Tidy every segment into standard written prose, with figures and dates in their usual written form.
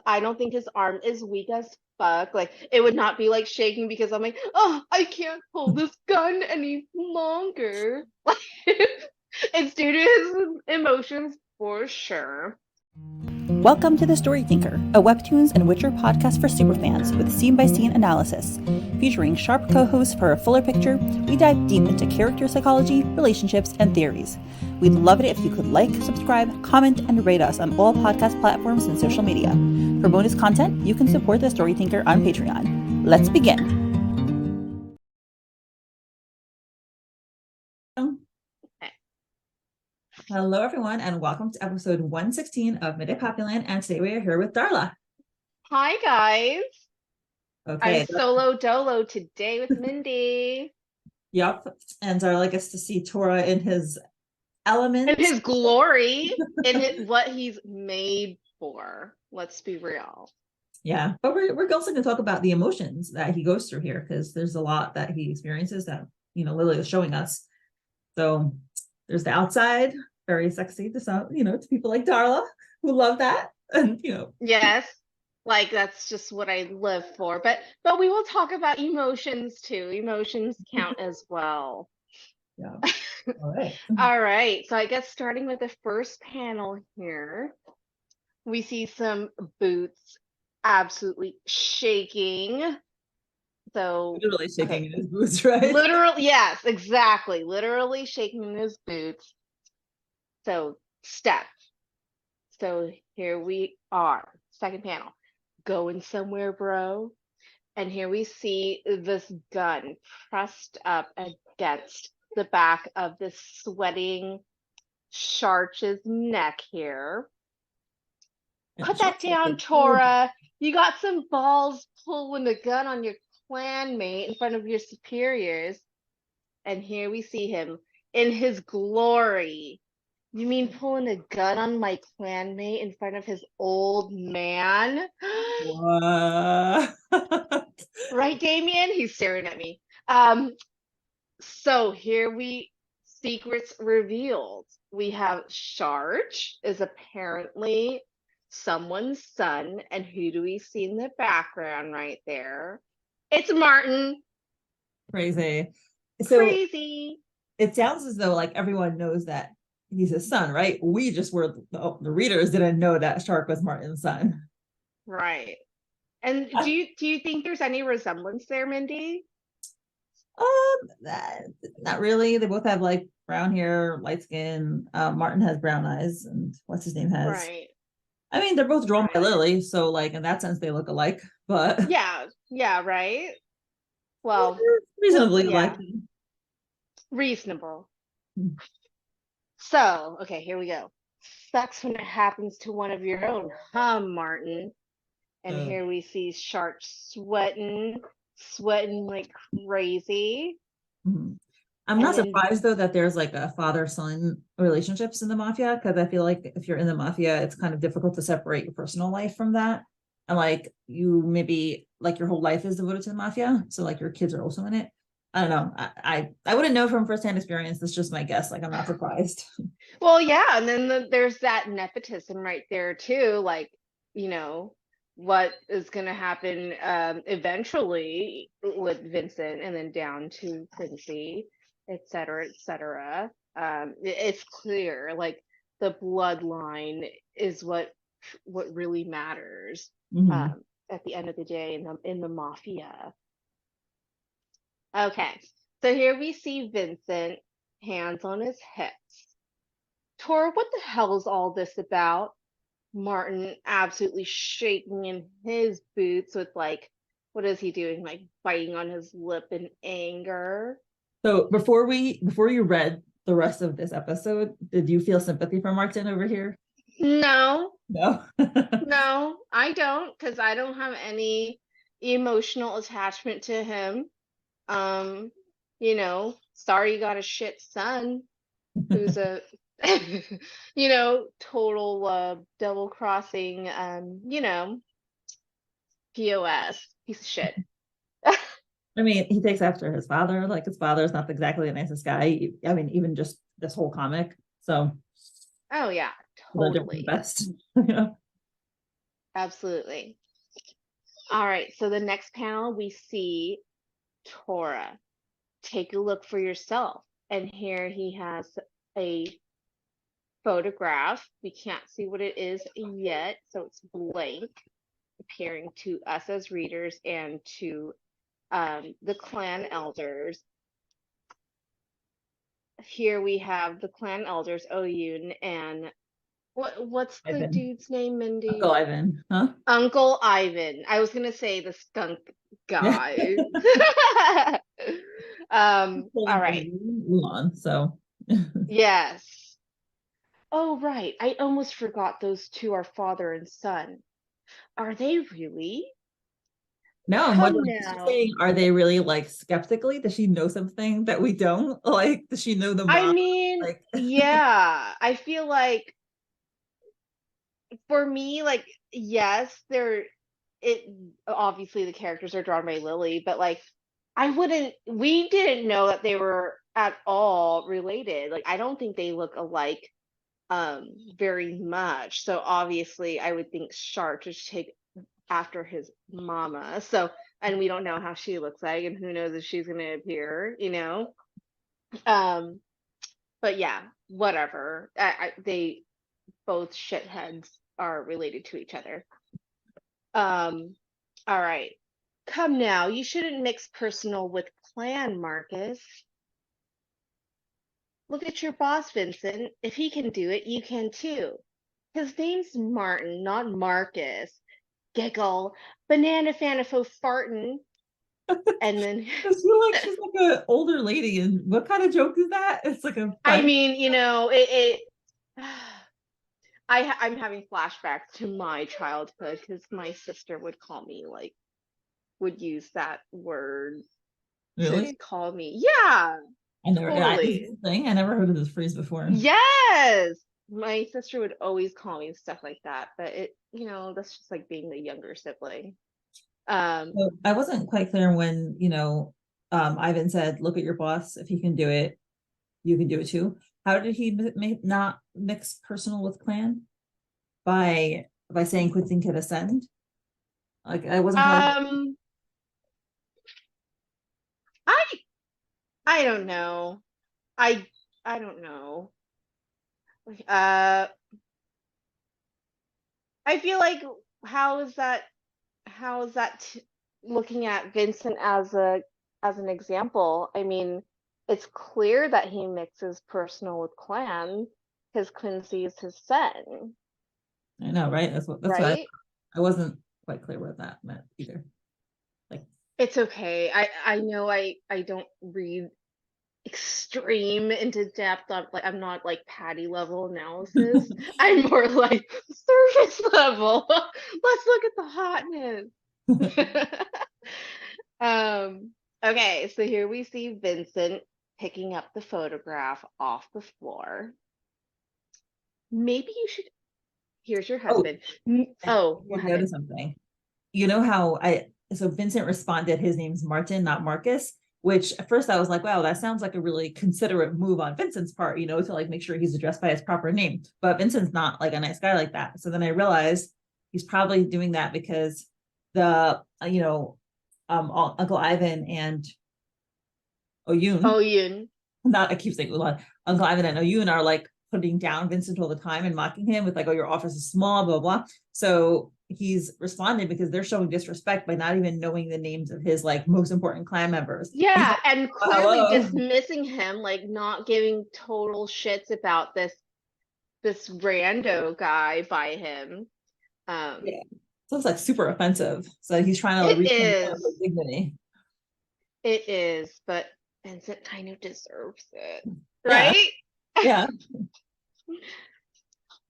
I don't think his arm is weak as fuck. Like, it would not be like shaking because I'm like, oh, I can't hold this gun any longer. Like, it's due to his emotions for sure. Welcome to The Story Thinker, a Webtoons and Witcher podcast for superfans with scene-by-scene analysis. Featuring sharp co-hosts for a fuller picture, we dive deep into character psychology, relationships, and theories. We'd love it if you could like, subscribe, comment, and rate us on all podcast platforms and social media. For bonus content, you can support The Story Thinker on Patreon. Let's begin. Hello, everyone, and welcome to episode 116 of 𝗵𝗵𝗱𝗆, and today we are here with Darla. Hi, guys. Okay. I'm solo dolo today with Mindy. Yep. And Darla gets to see Tora in his element. In his glory, in what he's made for. Let's be real. Yeah. But we're also going to talk about the emotions that he goes through here, because there's a lot that he experiences that, Lily is showing us. So there's the outside, very sexy to some, to people like Darla who love that. And, Yes. Like, that's just what I live for. But we will talk about emotions too. Emotions count as well. Yeah. All right. All right. So I guess starting with the first panel here, we see some boots absolutely shaking. So literally shaking in his boots, right? Literally, yes, exactly. Literally shaking in his boots. So step. So here we are. Second panel. Going somewhere, bro. And here we see this gun pressed up against the back of this sweating Scharch's neck here. Put that down, Tora. You got some balls pulling a gun on your clanmate in front of your superiors. And here we see him in his glory. You mean pulling a gun on my clanmate in front of his old man? What? Right, Damien? He's staring at me. So here secrets revealed. We have Scharch is apparently someone's son, and who do we see in the background right there? It's Martin. Crazy. Crazy. It sounds as though like everyone knows that he's his son, right? We just were the readers didn't know that Scharch was Martin's son. Right. And do you think there's any resemblance there, Mindy? Not really. They both have like brown hair, light skin. Martin has brown eyes, and what's his name has. Right. I mean, they're both drawn by Lily, so like in that sense they look alike. But yeah, right. Well, reasonably alike. Reasonable. So, okay, here we go. Sucks when it happens to one of your own, huh, Martin? And here we see Scharch sweating like crazy. Mm-hmm. I'm not surprised though that there's like a father-son relationships in the mafia, because I feel like if you're in the mafia, it's kind of difficult to separate your personal life from that. And like you maybe like your whole life is devoted to the mafia, so like your kids are also in it. I don't know. I wouldn't know from firsthand experience. That's just my guess. Like I'm not surprised. Well, yeah, and then there's that nepotism right there too. Like, what is going to happen eventually with Vincent, and then down to Quincy, etc., etc. It's clear, like the bloodline is what really matters at the end of the day in the mafia. Okay, so here we see Vincent, hands on his hips. Tora, what the hell is all this about? Martin absolutely shaking in his boots with like, what is he doing? Like biting on his lip in anger. So before you read the rest of this episode, did you feel sympathy for Martin over here? No, no, I don't, because I don't have any emotional attachment to him. Sorry you got a shit son who's a total double-crossing POS piece of shit. I mean, he takes after his father. Like his father is not exactly the nicest guy. I mean, even just this whole comic. So oh yeah, totally. Best. Absolutely. All right, so the next panel we see Tora. Take a look for yourself. And here he has a photograph. We can't see what it is yet, so it's blank, appearing to us as readers and to the clan elders. Here we have the clan elders, Oyun and what's the Ivan. dude's name, Mindy? Uncle Ivan, huh? Uncle Ivan. I was gonna say the skunk guy. All right. Mulan, so Yes. Oh, right. I almost forgot those two are father and son. Are they really? no, I'm Come wondering, is she now. saying, are they really like skeptically? Does she know something that we don't? Like, does she know the I mom? mean, Like, yeah, I feel like for me, like, yes, it obviously the characters are drawn by Lily, but like we didn't know that they were at all related. Like, I don't think they look alike very much. So obviously I would think Scharch would take after his mama. So, and we don't know how she looks like, and who knows if she's gonna appear, you know. But yeah, whatever. They both shitheads are related to each other. All right. Come now, you shouldn't mix personal with clan, Marcus. Look at your boss, Vincent. If he can do it, you can too. His name's Martin, not Marcus. Giggle, banana fanifo fartin. And then I feel like she's like an older lady, and what kind of joke is that? It's like a I mean, you know, I'm having flashbacks to my childhood because my sister would call me would use that word really? to call me. Yeah, I never, totally. I never heard of this phrase before. Yes, my sister would always call me stuff like that, but that's just like being the younger sibling. So I wasn't quite clear when, Ivan said, look at your boss. If he can do it, you can do it too. How did he not mix personal with clan? By saying Quincy and Tora ascend? Like, I wasn't quite... I don't know. I don't know. I feel like how is that looking at Vincent as an example? I mean, it's clear that he mixes personal with clan because Quincy is his son. I know, right? That's right? why I wasn't quite clear what that meant either. Like, it's okay. I know I don't read extreme into depth of I'm not like Patty level analysis. I'm more like surface level. Let's look at the hotness. Okay, so here we see Vincent picking up the photograph off the floor. Maybe you should here's your husband. You notice something. You know how so Vincent responded his name's Martin, not Marcus, which at first I was like, wow, that sounds like a really considerate move on Vincent's part, to like make sure he's addressed by his proper name. But Vincent's not like a nice guy like that. So then I realized he's probably doing that because the Uncle Ivan and Oyun. I keep saying Ulan. Uncle Ivan and Oyun are like putting down Vincent all the time and mocking him with like, oh, your office is small, blah, blah. So he's responding because they're showing disrespect by not even knowing the names of his like most important clan members. Yeah, and clearly dismissing him, like not giving total shits about this rando guy by him. Yeah. Sounds like super offensive. So he's trying to reclaim his dignity. It is, but Vincent kind of deserves it, right? Yeah.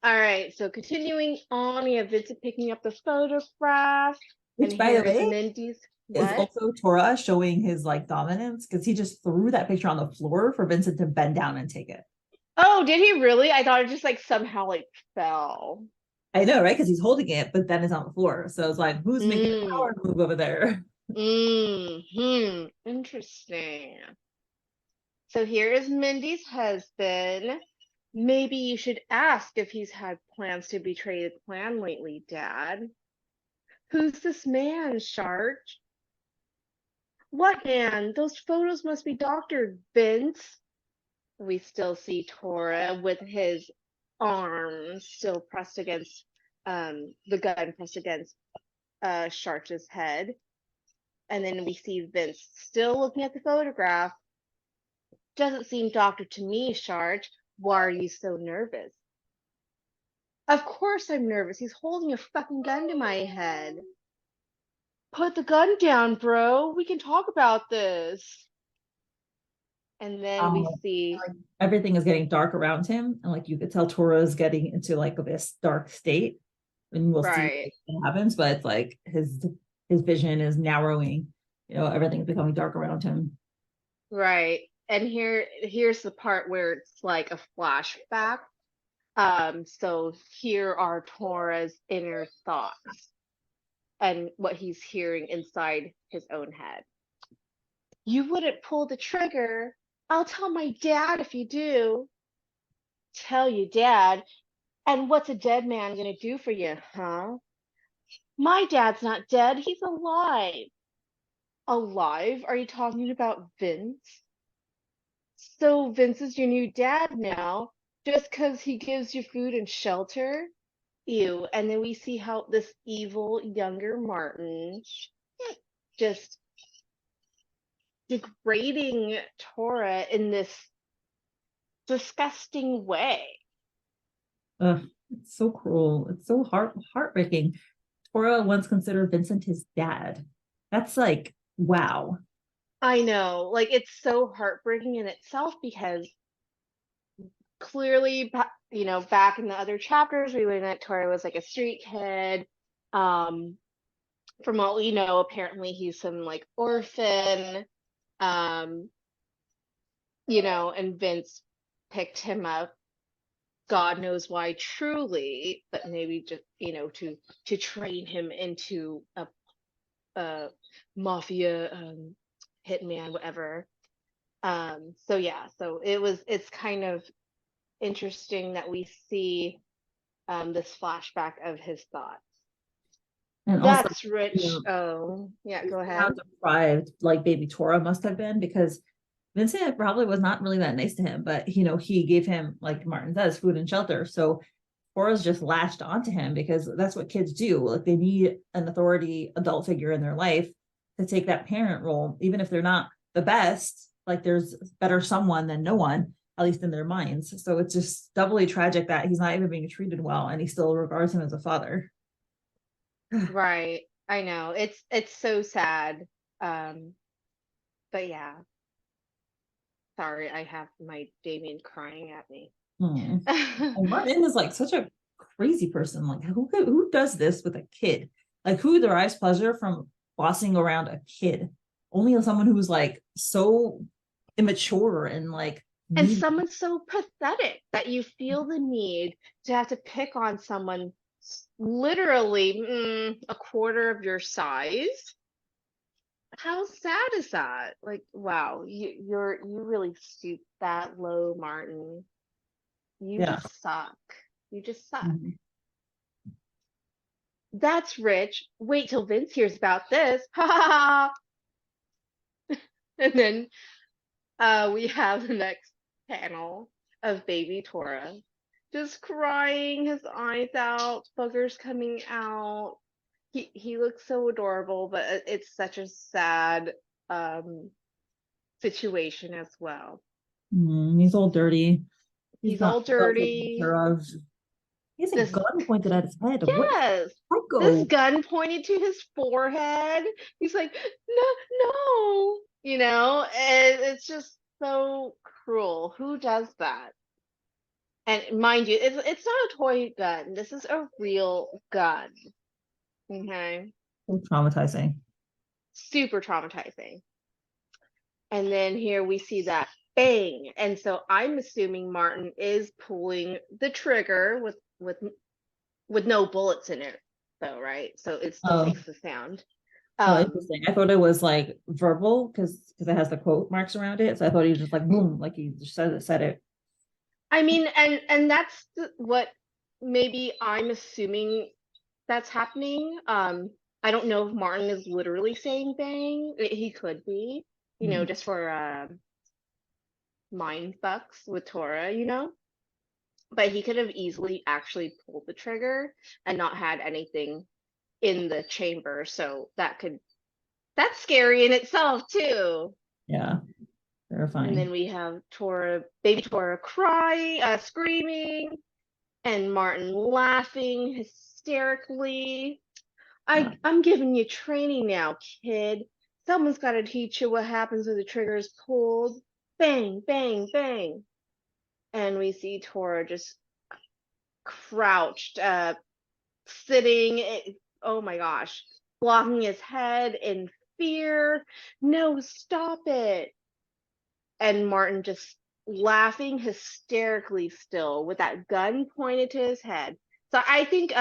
All right, so continuing on, we have Vincent picking up the photograph. Which, and by the way, Mindy's is also Tora showing his like dominance because he just threw that picture on the floor for Vincent to bend down and take it. Oh, did he really? I thought it just like somehow like fell. I know, right? Because he's holding it, but then it's on the floor. So it's like, who's making a power move over there? Interesting. So here is Mindy's husband. Maybe you should ask if he's had plans to betray the clan lately, Dad. Who's this man, Scharch? What man? Those photos must be doctored, Vince. We still see Tora with his arm still pressed against the gun pressed against Scharch's head. And then we see Vince still looking at the photograph. Doesn't seem doctored to me, Scharch. Why are you so nervous? Of course I'm nervous. He's holding a fucking gun to my head. Put the gun down, bro. We can talk about this. And then we see like everything is getting dark around him, and like you could tell Tora is getting into like this dark state, and we'll see what happens. But it's like his vision is narrowing. Everything's becoming dark around him. Right. And here's the part where it's like a flashback. So here are Tora's inner thoughts and what he's hearing inside his own head. You wouldn't pull the trigger. I'll tell my dad if you do. Tell your dad? And what's a dead man gonna do for you, huh? My dad's not dead. He's alive. Alive? Are you talking about Vince? So Vince is your new dad now, just because he gives you food and shelter? Ew. And then we see how this evil younger Martin just degrading Tora in this disgusting way. It's so cruel. It's so heartbreaking. Tora once considered Vincent his dad. That's like, wow. I know, like it's so heartbreaking in itself because clearly, back in the other chapters, we learned that Tora was like a street kid. From what we know, apparently he's some like orphan. And Vince picked him up. God knows why, truly, but maybe just to train him into a mafia hitman, whatever. So it's kind of interesting that we see this flashback of his thoughts. And that's also, rich. Oh, yeah, go ahead. How deprived like baby Tora must have been, because Vincent probably was not really that nice to him, but he gave him, like Martin says, food and shelter. So Tora's just latched onto him because that's what kids do. Like they need an authority adult figure in their life to take that parent role, even if they're not the best. Like there's better someone than no one, at least in their minds. So it's just doubly tragic that he's not even being treated well, and he still regards him as a father. Right. I know. It's so sad. But yeah. Sorry, I have my Damien crying at me. And Martin is like such a crazy person. Like who does this with a kid? Like who derives pleasure from bossing around a kid? Only someone who's like so immature and like and someone so pathetic that you feel the need to have to pick on someone literally a quarter of your size. How sad is that? Like, wow, you really stoop that low, Martin. You just suck. You just suck. That's rich. Wait till Vince hears about this. Ha ha ha. And then we have the next panel of baby Tora just crying his eyes out, boogers coming out. He looks so adorable, but it's such a sad situation as well. He's all dirty. He's all dirty. He has a gun pointed at his head. Yes. This gun pointed to his forehead. He's like, no. And it's just so cruel. Who does that? And mind you, it's not a toy gun. This is a real gun. Okay. So traumatizing. Super traumatizing. And then here we see that bang. And so I'm assuming Martin is pulling the trigger with no bullets in it, though, right? So it still makes the sound. Interesting. I thought it was like verbal because it has the quote marks around it. So I thought he was just like boom, like he just said it. I mean, and that's what maybe I'm assuming that's happening. I don't know if Martin is literally saying bang. He could be, Mhm. just for mind fucks with Tora, but he could have easily actually pulled the trigger and not had anything in the chamber. So that's scary in itself too. Yeah, And terrifying. then we have baby Tora screaming, and Martin laughing hysterically. Yeah. I'm giving you training now, kid. Someone's got to teach you what happens when the trigger is pulled. Bang, bang, bang. And we see Tora just crouched, sitting. Oh my gosh, blocking his head in fear. No, stop it. And Martin just laughing hysterically still with that gun pointed to his head. So I think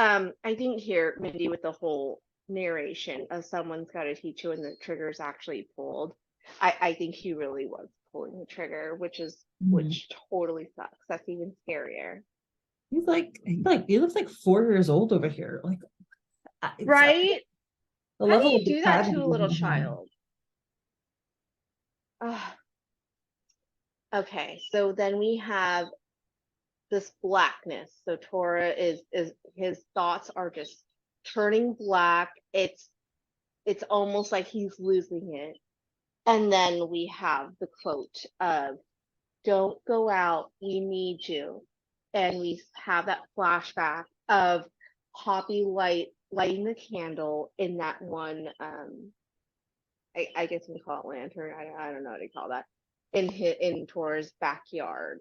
here, Mindy, with the whole narration of someone's got to teach you when the trigger's actually pulled, I think he really was pulling the trigger, Mhm. which totally sucks. That's even scarier. He looks like 4 years old over here. Like, it's Right? the How do level you of do that depravity to a little in him. child? Ugh. Okay, so then we have this blackness. So Tora is his thoughts are just turning black. It's almost like he's losing it. And then we have the quote of "Don't go out, we need you." And we have that flashback of Poppy lighting the candle in that one I guess we call it lantern. I don't know what to call that. In Tora's backyard.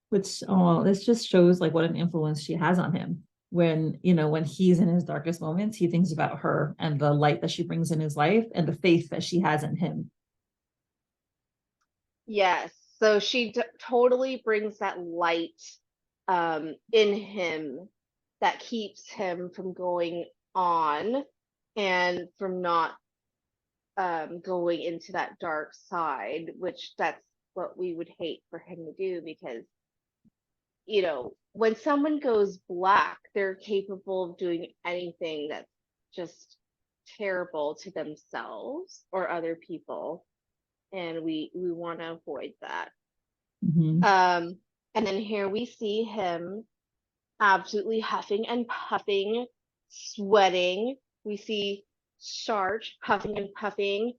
Which, oh, this just shows like what an influence she has on him. When he's in his darkest moments, he thinks about her and the light that she brings in his life and the faith that she has in him. Yes. So she totally brings that light in him that keeps him from going on and from not going into that dark side, which that's what we would hate for him to do because, when someone goes black, they're capable of doing anything that's just terrible to themselves or other people. And we want to avoid that. Mhm. And then here we see him absolutely huffing and puffing, sweating. We see Scharch huffing and puffing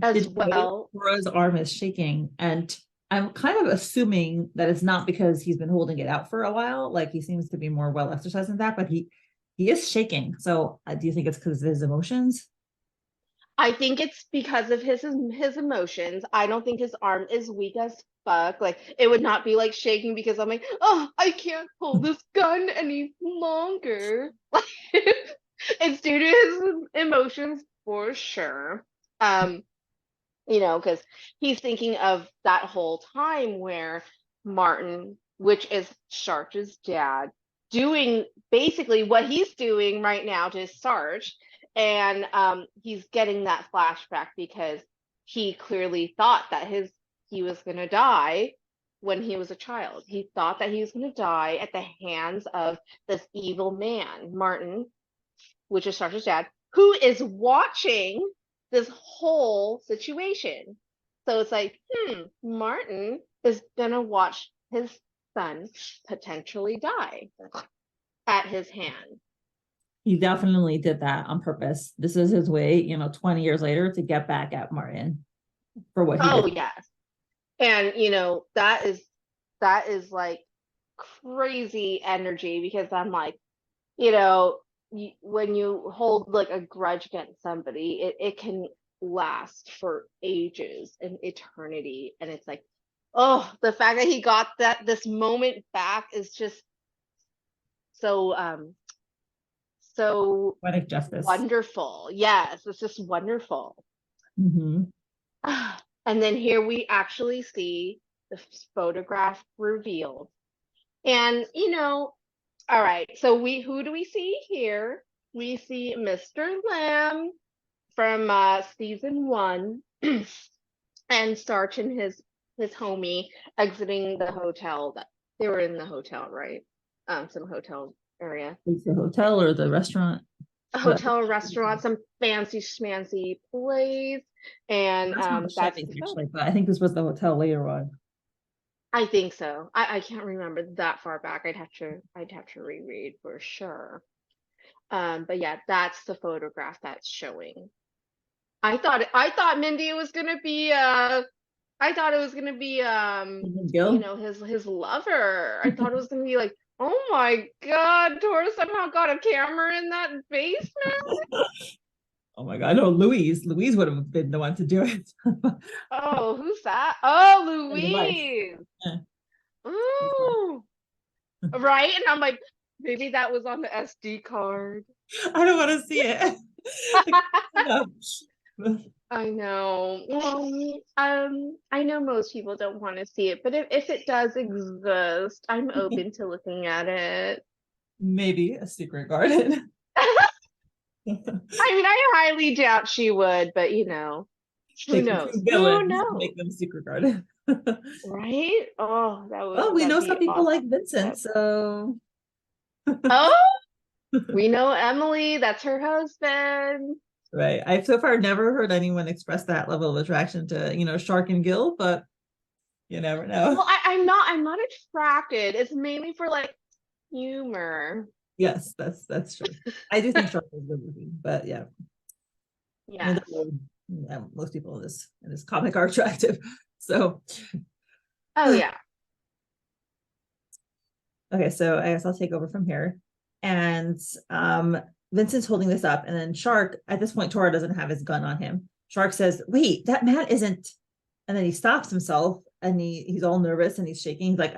as Did you notice well. Laura's arm is shaking? And I'm kind of assuming that it's not because he's been holding it out for a while. Like he seems to be more well exercised than that, but he is shaking. So do you think it's because of his emotions? I think it's because of his emotions. I don't think his arm is weak as fuck. Like it would not be like shaking because I'm like, oh, I can't pull this gun any longer. Like it's due to his emotions for sure. Um, because he's thinking of that whole time where Martin, which is Scharch's dad, doing basically what he's doing right now to Scharch, and he's getting that flashback because he clearly thought that he was gonna die when he was a child. He thought that he was gonna die at the hands of this evil man, Martin, which is Scharch's dad, who is watching this whole situation. So it's like, Martin is gonna watch his son potentially die at his hand. He definitely did that on purpose. This is his way, 20 years later to get back at Martin for what he Oh did. yes. And that is like crazy energy because I'm like, when you hold like a grudge against somebody, it can last for ages and eternity. And it's like, oh, the fact that he got this moment back is just so Poetic justice. wonderful. Yes, it's just wonderful. Hmm. And then here we actually see the photograph revealed. And all right, so who do we see here? We see Mr. Lamb from season 1 and Starch and his homie exiting the hotel. That they were in the hotel, right? Some hotel area. It's the hotel or the restaurant. a hotel or restaurant, some fancy schmancy place. And That's not that's Chevy's the film. actually, but I think this was the hotel later on. I think so. I can't remember that far back. I'd have to reread for sure. But yeah, that's the photograph that's showing. I thought Mindy was gonna be I thought it was gonna be Gil? you know, his lover. I thought it was gonna be like, oh my God, Tora somehow got a camera in that basement. Oh my God, no, Louise would have been the one to do it. Oh, who's that? Oh, The device. Louise. Yeah. Ooh. Right? And I'm like, maybe that was on the SD card. I don't want to see it. I know. I know most people don't want to see it, but if it does exist, I'm open to looking at it. Maybe a secret garden. I mean, I highly doubt she would, but you know, who knows? Who knows? Make them secret garden. Right? Oh, that would. Well, we know that'd some be people like awesome. Vincent, so Oh, we know Emily. That's her husband. right. I've so far never heard anyone express that level of attraction to, you know, Shark and Gil, but you never know. Well, I'm not attracted. It's mainly for like humor. Yes, that's true. I do think Shark is good looking, but yeah. Yeah. Yeah, most people in this comic are attractive. So Oh yeah. okay, so I guess I'll take over from here. And Vincent's holding this up, and then Shark, at this point, Tora doesn't have his gun on him. Shark says, wait, that man isn't, and then he stops himself and he's all nervous and he's shaking. He's like,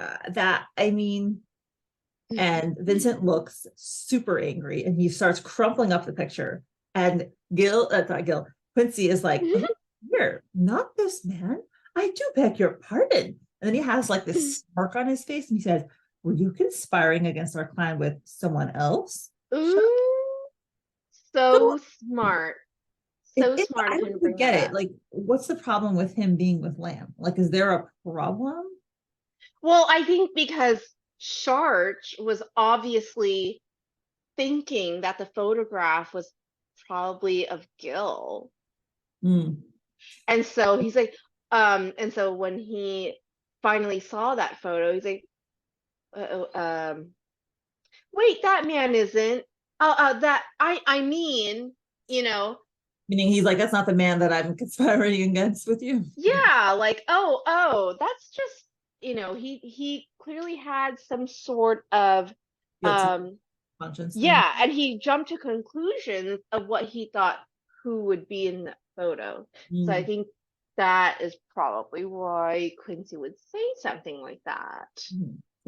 and Vincent looks super angry and he starts crumpling up the picture. And Quincy is like, oh, here, not this man. I do beg your pardon. And then he has like this smirk on his face and he says, were you conspiring against our clan with someone else? Ooh, so smart. So smart. I don't get it. Like, what's the problem with him being with Lamb? Like, is there a problem? Well, I think because Scharch was obviously thinking that the photograph was probably of Gil. And so he's like, and so when he finally saw that photo, he's like, wait, that man isn't. I mean, you know. Meaning he's like, that's not the man that I'm conspiring against with you. Yeah, like, oh, that's just, you know, he clearly had some sort of conscience. Yeah, and he jumped to conclusions of what he thought who would be in the photo. So I think that is probably why Quincy would say something like that.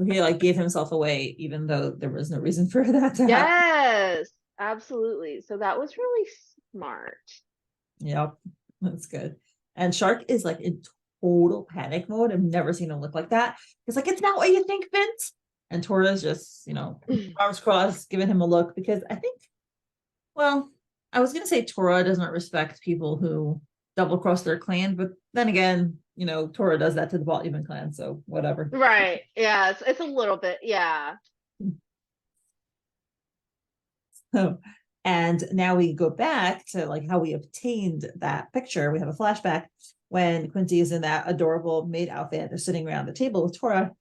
He like gave himself away, even though there was no reason for that to happen. Yes, absolutely. So that was really smart. Yep, that's good. And Shark is like in total panic mode. I've never seen him look like that. He's like, it's not what you think, Vince. And Tora's just, you know, arms crossed, giving him a look, because I think, well, I was going to say Tora doesn't respect people who double cross their clan, but then again, you know, Tora does that to the 𝗏𝗏 clan, so whatever. Right. Yeah, it's a little bit, yeah. So, and now we go back to like how we obtained that picture. We have a flashback when Quincy is in that adorable maid outfit. They're sitting around the table with Tora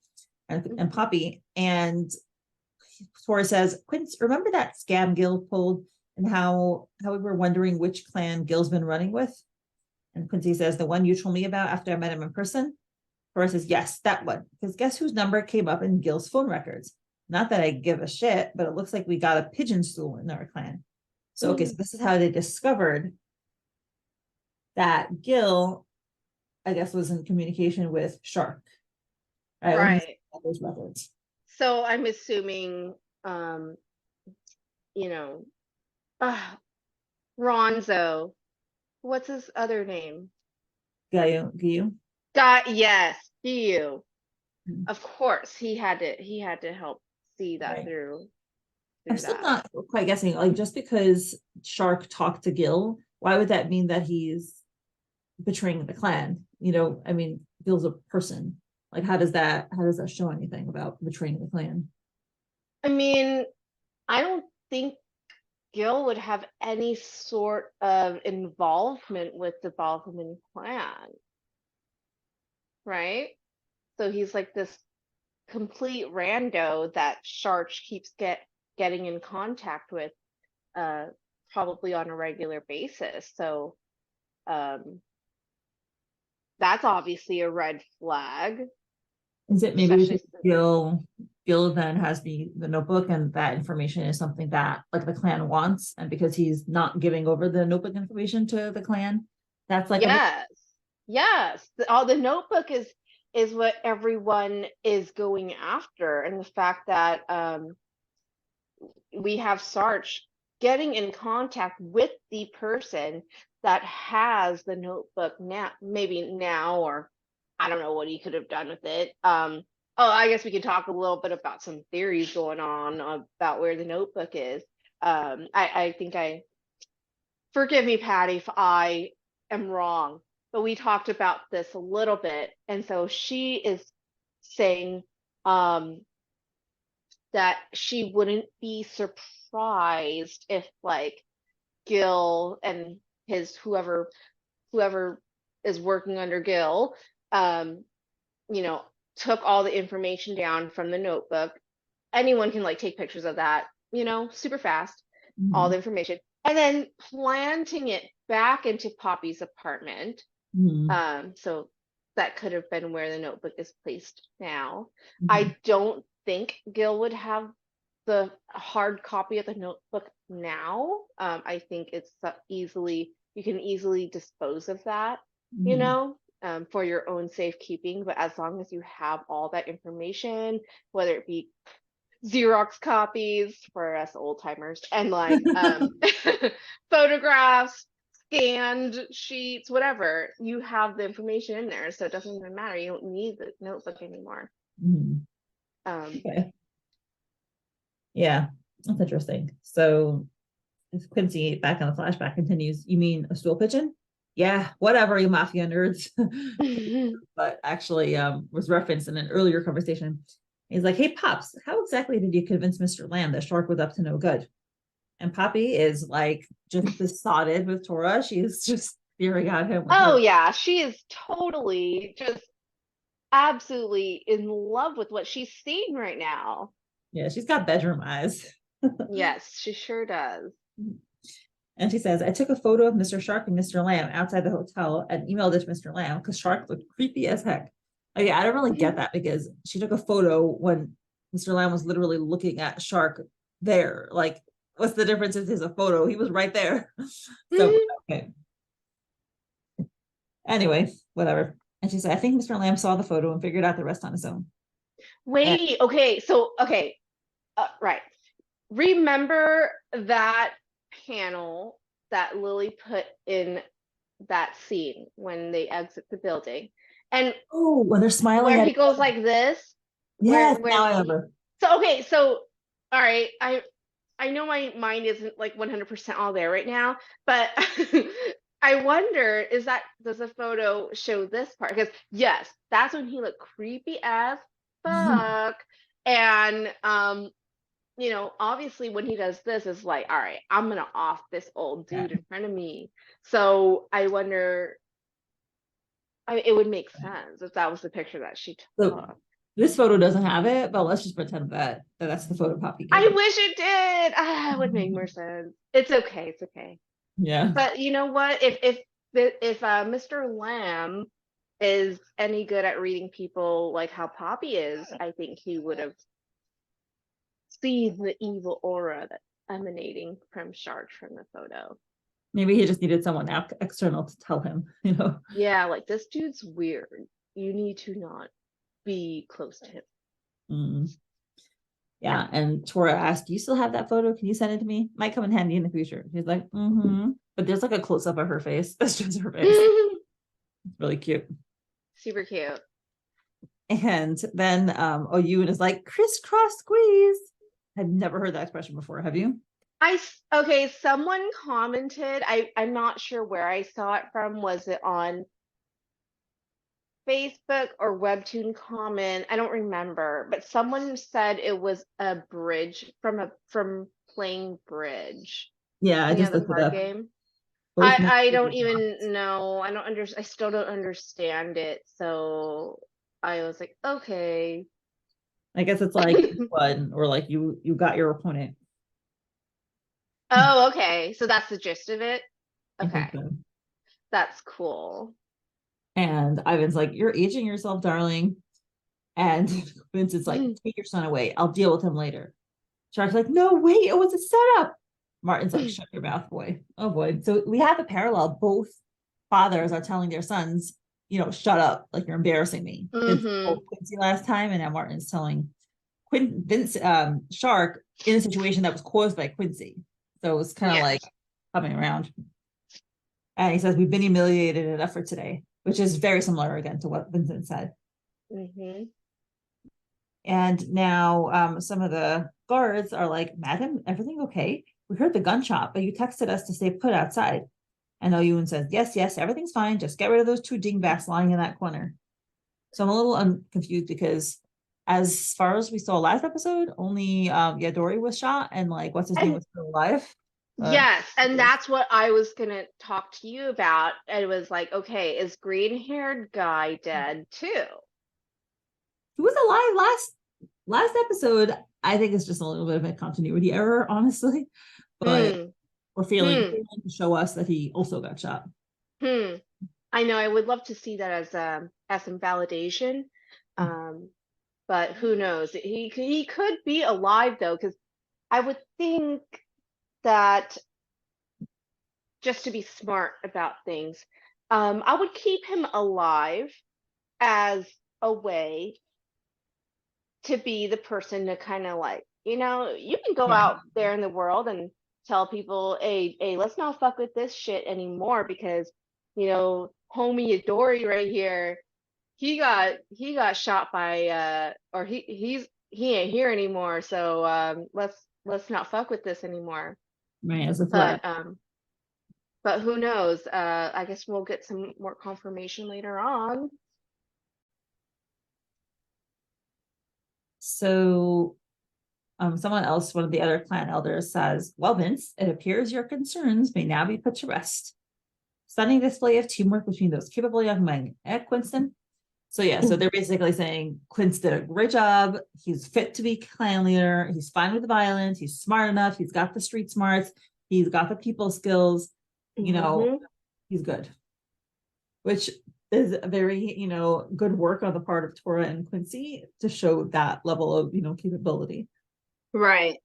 and Poppy, and Tora says, Quincy, remember that scam Gil pulled and how we were wondering which clan Gil's been running with? And Quincy says, the one you told me about after I met him in person? Tora says, yes, that one. Because guess whose number came up in Gil's phone records? Not that I give a shit, but it looks like we got a pigeon stool in our clan. So, okay, so this is how they discovered that Gil, I guess, was in communication with Shark. Right. Those records. So I'm assuming, you know, Ronzo. What's his other name? 𝗪𝗪. Yes, 𝗪𝗪. Of course, he had to help see that through. I'm still not quite guessing. Like, just because Shark talked to Gil, why would that mean that he's betraying the clan? You know, I mean, Gil's a person. Like, how does that show anything about betraying the clan? I mean, I don't think Gil would have any sort of involvement with the 𝗵𝗲𝗱 clan, right? So he's like this complete rando that Scharch keeps getting in contact with, probably on a regular basis. So that's obviously a red flag. Is it maybe Especially because Gil then has the notebook, and that information is something that like the clan wants, and because he's not giving over the notebook information to the clan, that's like yes, all the notebook is what everyone is going after, and the fact that we have Scharch getting in contact with the person that has the notebook now, maybe now, or I don't know what he could have done with it. Oh, I guess we can talk a little bit about some theories going on about where the notebook is. I think forgive me, Patty, if I am wrong, but we talked about this a little bit. And so she is saying that she wouldn't be surprised if like Gil and his whoever is working under Gil, you know, took all the information down from the notebook. Anyone can like take pictures of that, you know, super fast, all the information, and then planting it back into Poppy's apartment. So that could have been where the notebook is placed now. I don't think Gil would have the hard copy of the notebook now. I think it's you can easily dispose of that, you know, for your own safekeeping. But as long as you have all that information, whether it be Xerox copies for us old timers and like photographs, scanned sheets, whatever, you have the information in there, so it doesn't even matter. You don't need the notebook anymore. Okay. Yeah, that's interesting. So if Quincy, back on the flashback, continues, you mean a stool pigeon? Yeah, whatever, you mafia nerds. But actually was referenced in an earlier conversation. He's like, hey, Pops, how exactly did you convince Mr. Lamb that Shark was up to no good? And Poppy is like just besotted with Tora. She's just staring at him. Oh yeah, she is totally just absolutely in love with what she's seeing right now. Yeah, she's got bedroom eyes. Yes, she sure does. And she says, I took a photo of Mr. Shark and Mr. Lamb outside the hotel and emailed it to Mr. Lamb because Shark looked creepy as heck. Like, I don't really get that, because she took a photo when Mr. Lamb was literally looking at Shark there. Like, what's the difference if there's a photo? He was right there. So, okay. Anyway, whatever. And she said, I think Mr. Lamb saw the photo and figured out the rest on his own. Wait, okay, so, okay, right. Remember that panel that Lily put in that scene when they exit the building? And when they're smiling, where he goes like this? Yes, now I remember. So, okay, so, all right, I know my mind isn't like 100% all there right now, but I wonder, does the photo show this part? Because yes, that's when he looked creepy as fuck. And you know, obviously when he does this, it's like, all right, I'm gonna off this old dude in front of me. So I wonder, it would make sense if that was the picture that she took. So, this photo doesn't have it, but let's just pretend that that's the photo Poppy gave. I wish it did. It would make more sense. It's okay. It's okay. Yeah. But you know what? If Mr. Lamb is any good at reading people like how Poppy is, I think he would have seen the evil aura that's emanating from Scharch from the photo. Maybe he just needed someone external to tell him, you know? Yeah, like, this dude's weird. You need to not be close to him. Yeah, and Tora asked, do you still have that photo? Can you send it to me? Might come in handy in the future. She's like, but there's like a close-up of her face. That's just her face. It's really cute. Super cute. And then Oyun is like, crisscross squeeze. I've never heard that expression before. Have you? Okay, someone commented, I'm not sure where I saw it from. Was it on Facebook or Webtoon comment? I don't remember, but someone said it was a bridge from playing bridge. Yeah, I You know, just the looked it card up. game. Both men I and don't women even know. I still don't understand it. So I was like, okay. I guess it's like one, or like you got your opponent. Oh, okay. So that's the gist of it. I think Okay. so. That's cool. And Ivan's like, "You're aging yourself, darling." And Vincent's like, "Take your son away. I'll deal with him later." Scharch's like, "No, wait, it was a setup." Martin's like, "Shut your mouth, boy." Oh boy. So we have a parallel. Both fathers are telling their sons, shut up, like you're embarrassing me. Vincent told Quincy last time, and now Martin's telling Scharch in a situation that was caused by Quincy. So it was kind of like coming around. And he says, "We've been humiliated enough for today," which is very similar again to what Vincent said. And now some of the guards are like, "Madam, everything okay? We heard the gunshot, but you texted us to stay put outside." And 𝗬𝗵𝗋 says, "Yes, yes, everything's fine. Just get rid of those two dingbats lying in that corner." So I'm a little confused because as far as we saw last episode, only Dory was shot and like what's his name was still alive. Yes, and that's what I was gonna talk to you about. It was like, okay, is green-haired guy dead too? He was alive last episode. I think it's just a little bit of a continuity error, honestly. But we're failing to show us that he also got shot. I know. I would love to see that as some validation, but who knows? He could be alive though, because I would think that just to be smart about things, I would keep him alive as a way to be the person to kind of like, you can go out there in the world and tell people, hey, let's not fuck with this shit anymore because, homie Dory right here, he got shot by or he ain't here anymore, so let's not fuck with this anymore. Right, as a threat. But who knows? I guess we'll get some more confirmation later on. So someone else, one of the other clan elders says, "Well, Vince, it appears your concerns may now be put to rest. Stunning display of teamwork between those capable young men, Quinston." So yeah, so they're basically saying Quince did a great job. He's fit to be clan leader. He's fine with the violence. He's smart enough. He's got the street smarts. He's got the people skills. He's good. Which is a very, good work on the part of Tora and Quincy to show that level of, capability. Right.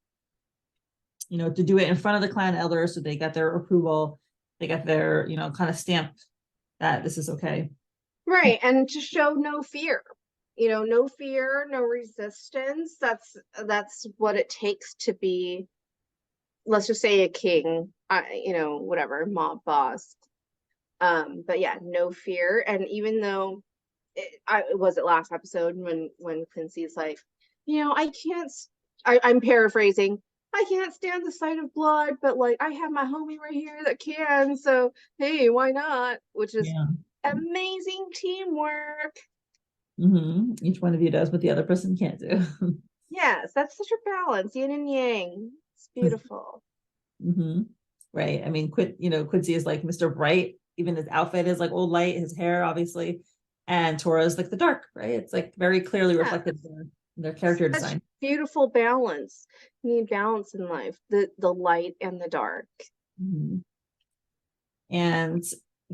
To do it in front of the clan elders so they got their approval. They got their, kind of stamp that this is okay. Right, and to show no fear, no fear, no resistance. That's what it takes to be, let's just say, a king, whatever, mob boss. But yeah, no fear. And even though it was it last episode when Quincy's like, I'm paraphrasing, "I can't stand the sight of blood, but like I have my homie right here that can, so hey, why not?" Which is amazing teamwork. Each one of you does what the other person can't do. Yes, that's such a balance, yin and yang. It's beautiful. Right. I mean, Quincy is like Mr. Bright. Even his outfit is like old light, his hair, obviously. And Tora is like the dark, right? It's like very clearly reflected in their character design. Beautiful balance. You need balance in life, the light and the dark. And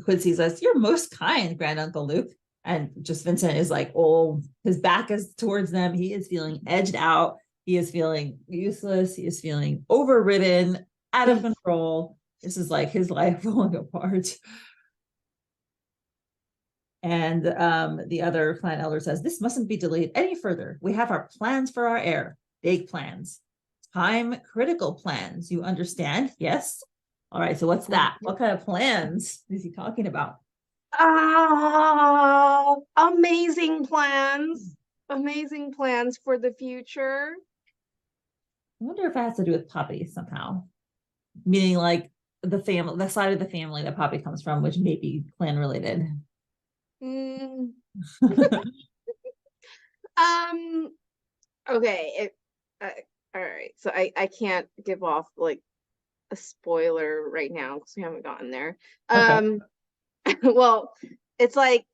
Quincy says, "You're most kind, Grand Uncle Luke." And just Vincent is like, oh, his back is towards them. He is feeling edged out. He is feeling useless. He is feeling overridden, out of control. This is like his life falling apart. And the other clan elder says, "This mustn't be delayed any further. We have our plans for our heir. Big plans. Time critical plans. You understand? Yes? All right, so what's that? What kind of plans is he talking about?" Amazing plans. Amazing plans for the future. I wonder if it has to do with Poppy somehow. Meaning like the side of the family that Poppy comes from, which may be clan related. Okay. All right. So I can't give off like a spoiler right now because we haven't gotten there. Okay. Well, it's like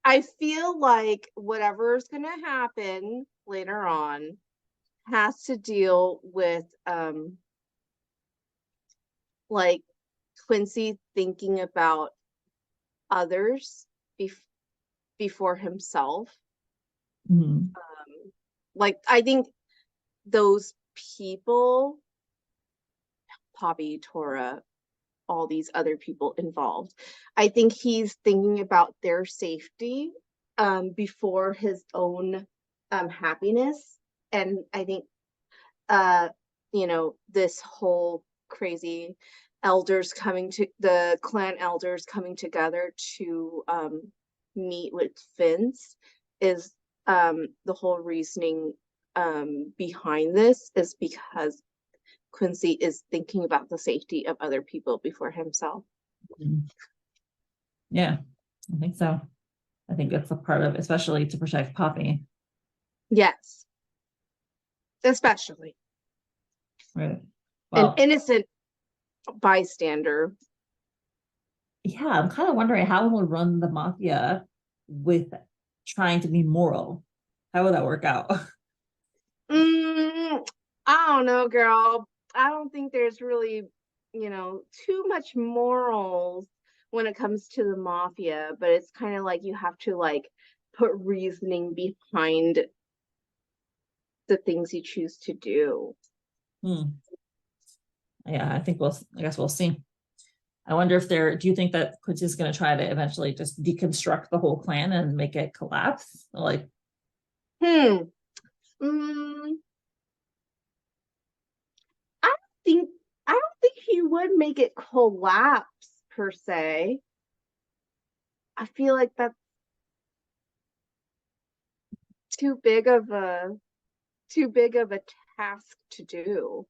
I feel like whatever's gonna happen later on has to deal with like Quincy thinking about others before himself. Mhm. Like I think those people, Poppy, Tora, all these other people involved, I think he's thinking about their safety before his own happiness. And I think this whole crazy the clan elders coming together to meet with Vince is the whole reasoning behind this is because Quincy is thinking about the safety of other people before himself. Yeah, I think so. I think that's a part of, especially to protect Poppy. Yes. Especially. Right. An Well, innocent bystander. yeah, I'm kind of wondering how he'll run the mafia with trying to be moral. How would that work out? I don't know, girl. I don't think there's really, too much morals when it comes to the mafia, but it's kind of like you have to like put reasoning behind the things you choose to do. Yeah, I guess we'll see. I wonder if do you think that Quincy's going to try to eventually just deconstruct the whole clan and make it collapse? Like, I don't think he would make it collapse per se. I feel like that's too big of a task to do.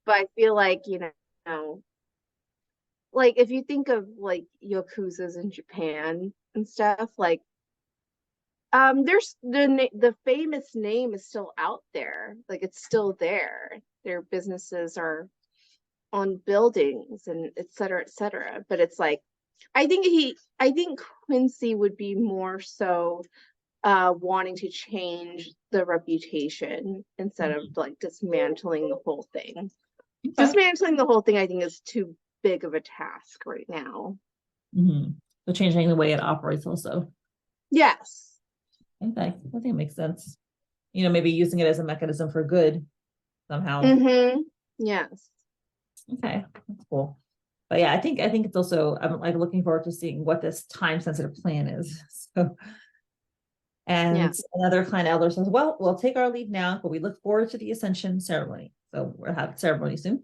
But I feel like, like if you think of like yakuzas in Japan and stuff, like there's the famous name is still out there, like it's still there. Their businesses are on buildings and et cetera, but it's like I think Quincy would be more so wanting to change the reputation instead of like dismantling the whole thing. Dismantling the whole thing I think is too big of a task right now. So changing the way it operates also. Yes. I think it makes sense. Maybe using it as a mechanism for good somehow. Yes. Okay, that's cool. But yeah, I think it's also, I'm like looking forward to seeing what this time sensitive plan is. So, and another clan elder says, well, we'll take our leave now, but we look forward to the ascension ceremony. So we'll have ceremony soon.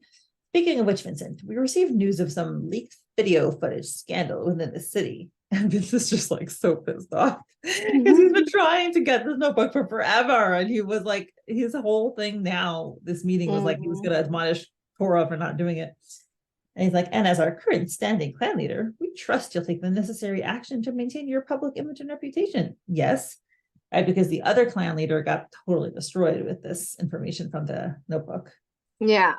Speaking of which, Vincent, we received news of some leaked video footage scandal within the city. And this is just like so pissed off because he's been trying to get this notebook for forever. And he was like, his whole thing now, this meeting was like, he was going to admonish Tora for not doing it. And he's like, and as our current standing clan leader, we trust you'll take the necessary action to maintain your public image and reputation. Yes. Right, because the other clan leader got totally destroyed with this information from the notebook. Yeah.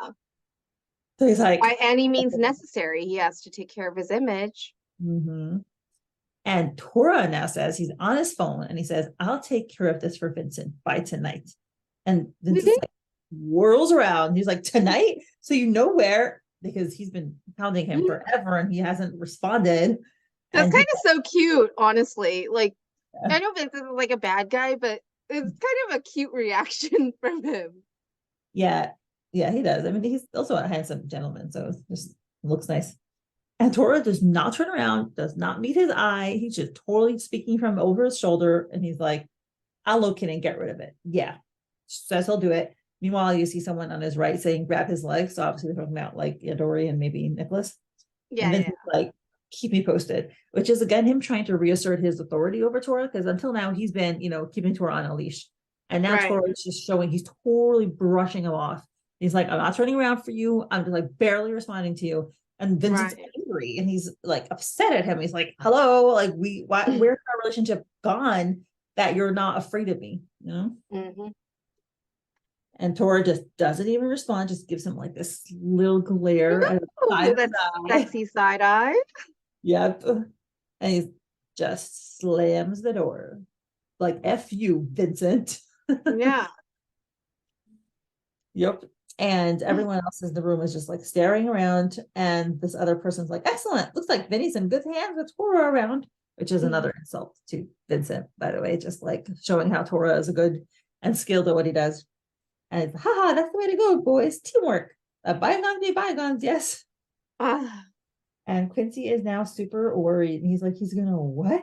So he's like, by any means necessary, he has to take care of his image. And Tora now says he's on his phone and he says, I'll take care of this for Vincent by tonight. And Vincent like whirls around. He's like, tonight? So where? Because he's been hounding him forever and he hasn't responded. That's kind of so cute, honestly. Like, I know Vincent is like a bad guy, but it's kind of a cute reaction from him. Yeah, he does. I mean, he's also a handsome gentleman, so it just looks nice. And Tora does not turn around, does not meet his eye. He's just totally speaking from over his shoulder. And he's like, I'll locate and get rid of it. Yeah. Says he'll do it. Meanwhile, you see someone on his right saying, grab his leg. So obviously they're talking about like Dory and maybe Nicholas. Yeah. And then he's like, keep me posted, which is again, him trying to reassert his authority over Tora. Because until now he's been, keeping Tora on a leash. And now Tora is just showing he's totally brushing him off. He's like, I'm not turning around for you. I'm just like barely responding to you. And Vincent's angry and he's like upset at him. He's like, hello, like where's our relationship gone that you're not afraid of me? And Tora just doesn't even respond, just gives him like this little glare at the side of his That eye. sexy side eye. Yep. And he just slams the door. Like, F you, Vincent. Yeah. Yep. And everyone else in the room is just like staring around. And this other person's like, excellent. Looks like Vinny's in good hands with Tora around, which is another insult to Vincent, by the way, just like showing how Tora is a good and skilled at what he does. And it's, haha, that's the way to go, boys. Teamwork. Bygones be bygones, yes. And Quincy is now super worried. And he's like, he's gonna what?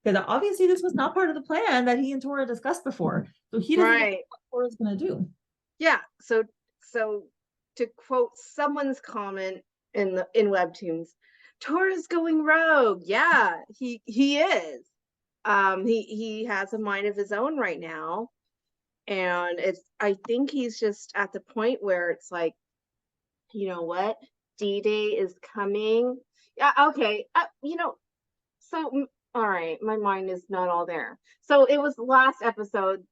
Because obviously this was not part of the plan that he and Tora discussed before. So he doesn't know what Tora's gonna do. Yeah. So to quote someone's comment in Webtoons, Tora's going rogue. Yeah, he is. He has a mind of his own right now. And I think he's just at the point where it's like, you know what? D-Day is coming. Yeah, okay. So, all right, my mind is not all there. So it was last episode,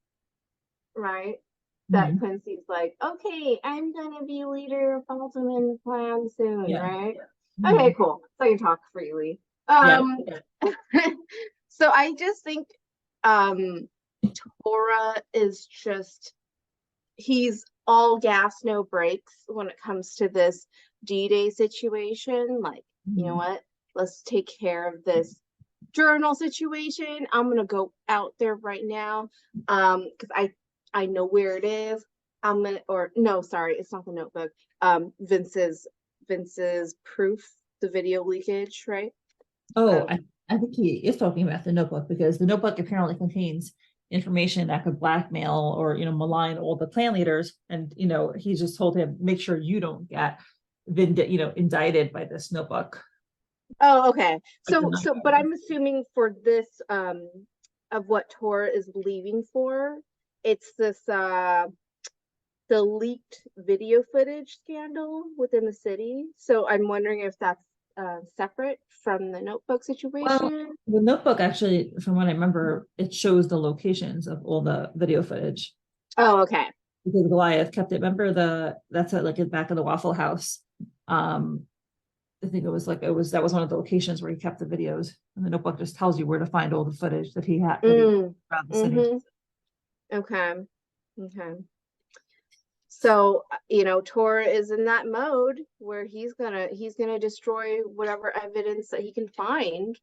right? That Quincy's like, okay, I'm gonna be leader of Baltimore Clan soon, right? Okay, cool. So I can talk freely. So I just think Tora is just, he's all gas, no brakes when it comes to this D-Day situation. Like, you know what? Let's take care of this journal situation. I'm gonna go out there right now. Because I know where it is. Sorry, it's not the notebook. Vince's proof, the video leakage, right? Oh, I think he is talking about the notebook, because the notebook apparently contains information that could blackmail or, malign all the clan leaders. And, he just told him, make sure you don't get indicted by this notebook. Oh, okay. So, but I'm assuming for this, of what Tora is leaving for, it's this, the leaked video footage scandal within the city. So I'm wondering if that's separate from the notebook situation. Well, the notebook actually, from what I remember, it shows the locations of all the video footage. Oh, okay. Because Goliath kept it. Remember that's at like in back of the Waffle House. I think that was one of the locations where he kept the videos. And the notebook just tells you where to find all the footage that he had around the city. Okay. So, Tora is in that mode where he's gonna destroy whatever evidence that he can find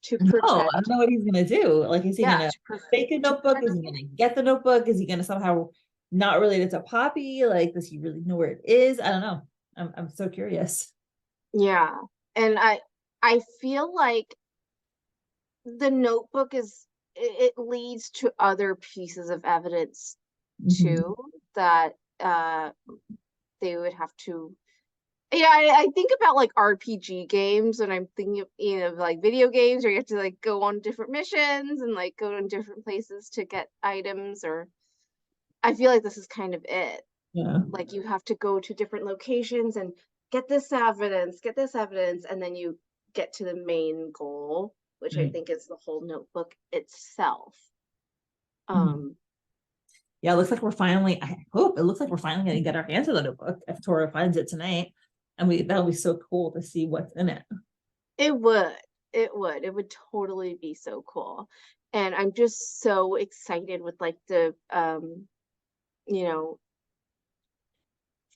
to protect. I don't know what he's gonna do. Like, is he gonna fake a notebook? Is he gonna get the notebook? Is he gonna somehow not relate it to Poppy? Like, does he really know where it is? I don't know. I'm so curious. Yeah. And I feel like the notebook it leads to other pieces of evidence too, that they would have to, I think about like RPG games, and I'm thinking of like video games where you have to like go on different missions and like go to different places to get items, or I feel like this is kind of it. Yeah. Like, you have to go to different locations and get this evidence, and then you get to the main goal, which I think is the whole notebook itself. Yeah, it looks like we're finally going to get our hands on the notebook if Tora finds it tonight. And that'll be so cool to see what's in it. It would totally be so cool. And I'm just so excited with like the,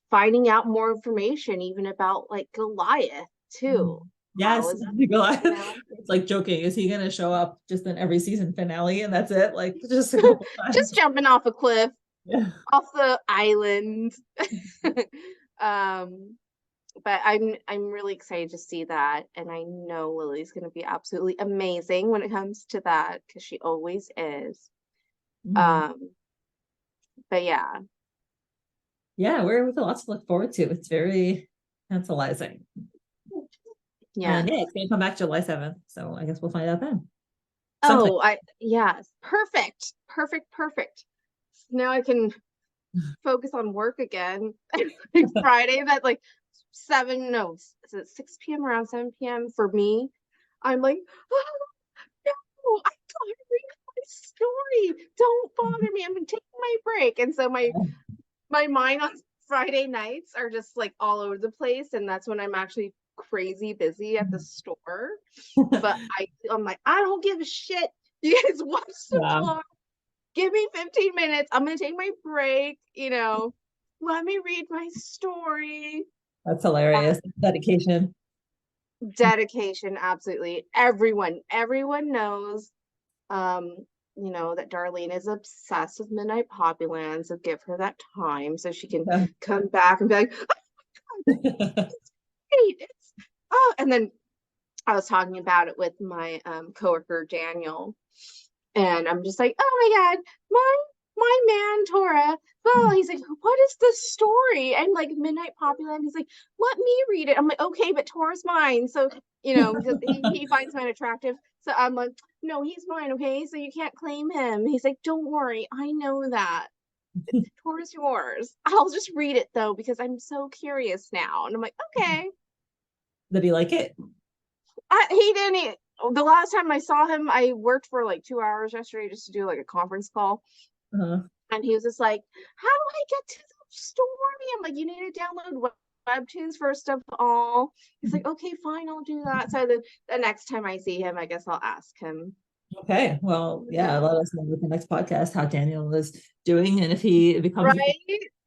finding out more information even about like Goliath too. Yes, Goliath. It's like joking. Is he gonna show up just in every season finale and that's it? Like, just a couple times. Just jumping off a cliff, off the island. But I'm really excited to see that, and I know Lily's gonna be absolutely amazing when it comes to that, because she always is. But yeah. Yeah, we're with a lot to look forward to. It's very tantalizing. Yeah. And it's gonna come back July 7th, so I guess we'll find out then. Yes, perfect. Now I can focus on work again. Friday, that like 6 p.m. around 7 p.m. for me. I'm like, oh no, I gotta story. Don't bother me. I'm taking my break. And so my mind on Friday nights are just like all over the place. And that's when I'm actually crazy busy at the store. But I'm like, I don't give a shit. You guys watch the vlog. Give me 15 minutes. I'm going to take my break. Let me read my story. That's hilarious. Dedication. Dedication, absolutely. Everyone knows, that Darlene is obsessed with Midnight Poppyland, so give her that time so she can come back and be like, oh, and then I was talking about it with my coworker Daniel, and I'm just like, oh my God, my man Tora. Well, he's like, what is the story? And like Midnight Poppyland, he's like, let me read it. I'm like, okay, but Tora's mine. So, he finds mine attractive. So I'm like, no, he's mine, okay? So you can't claim him. He's like, don't worry, I know that. Tora's yours. I'll just read it though, because I'm so curious now. And I'm like, okay. Did he like it? He didn't. The last time I saw him, I worked for like 2 hours yesterday just to do like a conference call. And he was just like, how do I get to the story? I'm like, you need to download webtoons first of all. He's like, okay, fine, I'll do that. So the next time I see him, I guess I'll ask him. Okay, well, yeah, let us know with the next podcast how Daniel is doing, and if he becomes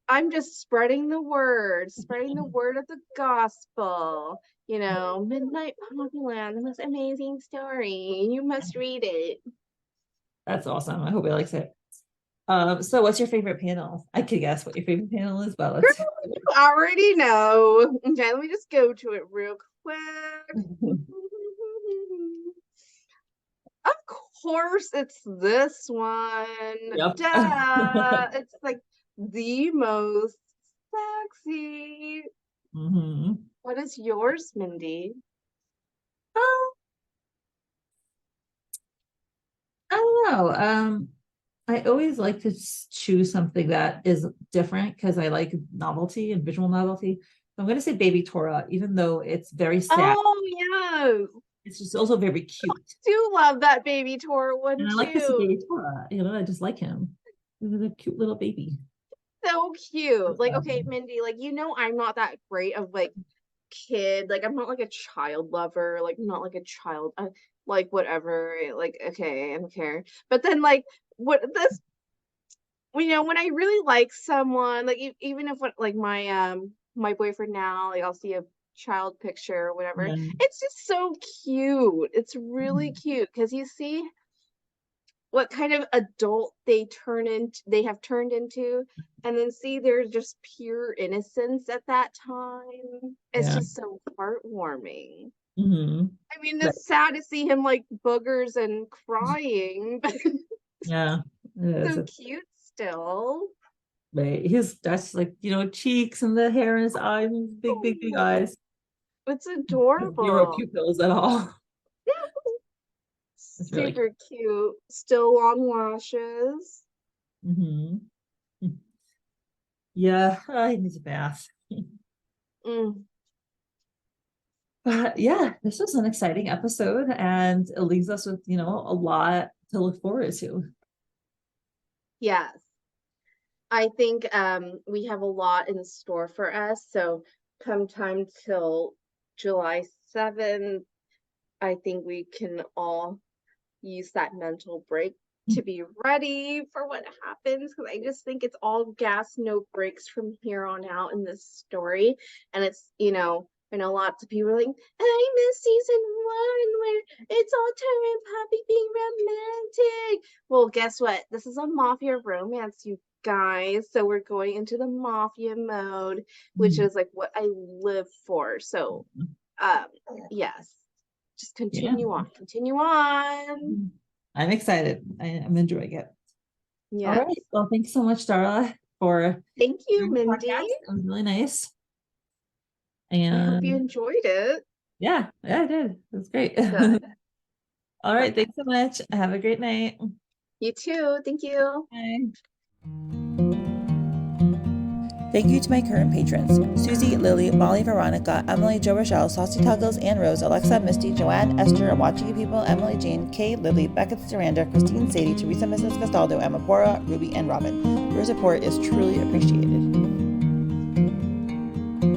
I'm just spreading the word of the gospel. Midnight Poppyland, the most amazing story. You must read it. That's awesome. I hope he likes it. So what's your favorite panel? I could guess what your favorite panel is, but let's you already know. Okay, let me just go to it real quick. Of course, it's this one. Yep. Duh. It's like the most sexy. What is yours, Mindy? I don't know. I always like to choose something that is different because I like novelty and visual novelty. So I'm going to say Baby Tora, even though it's very sad. Oh, yes. It's just also very cute. I do love that Baby Tora one, and I like this Baby Tora. I just like him. He's a cute little baby. So cute. Like, okay, Mindy, like, I'm not that great of like kid. Like, I'm not like a child lover. Like, I'm not like a child. Like, whatever. Like, okay, I don't care. But then, like, when I really like someone, like even if like my boyfriend now, like I'll see a child picture or whatever, it's just so cute. It's really cute because you see what kind of adult they have turned into, and then see their just pure innocence at that time. It's just so heartwarming. I mean, it's sad to see him like boogers and crying, but yeah, so cute still. Right, that's like cheeks and the hair in his eyes, and big eyes. It's adorable. Zero pupils at all. Super really cute. Still long lashes. Yeah, he needs a bath. But yeah, this was an exciting episode, and it leaves us with a lot to look forward to. Yes, I think we have a lot in store for us. So come time till July 7th, I think we can all use that mental break to be ready for what happens, because I just think it's all gas, no breaks from here on out in this story. And it's I know lots of people are like, I miss season 1 where it's all Tora and Poppy being romantic. Well, guess what? This is a mafia romance, you guys. So we're going into the mafia mode, which is like what I live for. So, yes, just continue on. I'm excited. I'm enjoying it. Yeah. All right. Well, thanks so much, Darla, for thank you, Mindy. It was really nice. And I hope you enjoyed it. Yeah, I did. It was great. All right. Thanks so much. Have a great night. You too. Thank you. Bye. Thank you to my current patrons: Susie, Lily, Molly, Veronica, Emily, Jo Rochelle, Saucy Tuggles, Ann Rose, Alexa, Misty, Joanne, Esther, 𝗏𝗏 people, Emily, Jane, Kay, Lily, Becca, Saranda, Christine, Sadie, Teresa, Mrs. Castaldo, Emma, Bora, Ruby, and Robin. Your support is truly appreciated.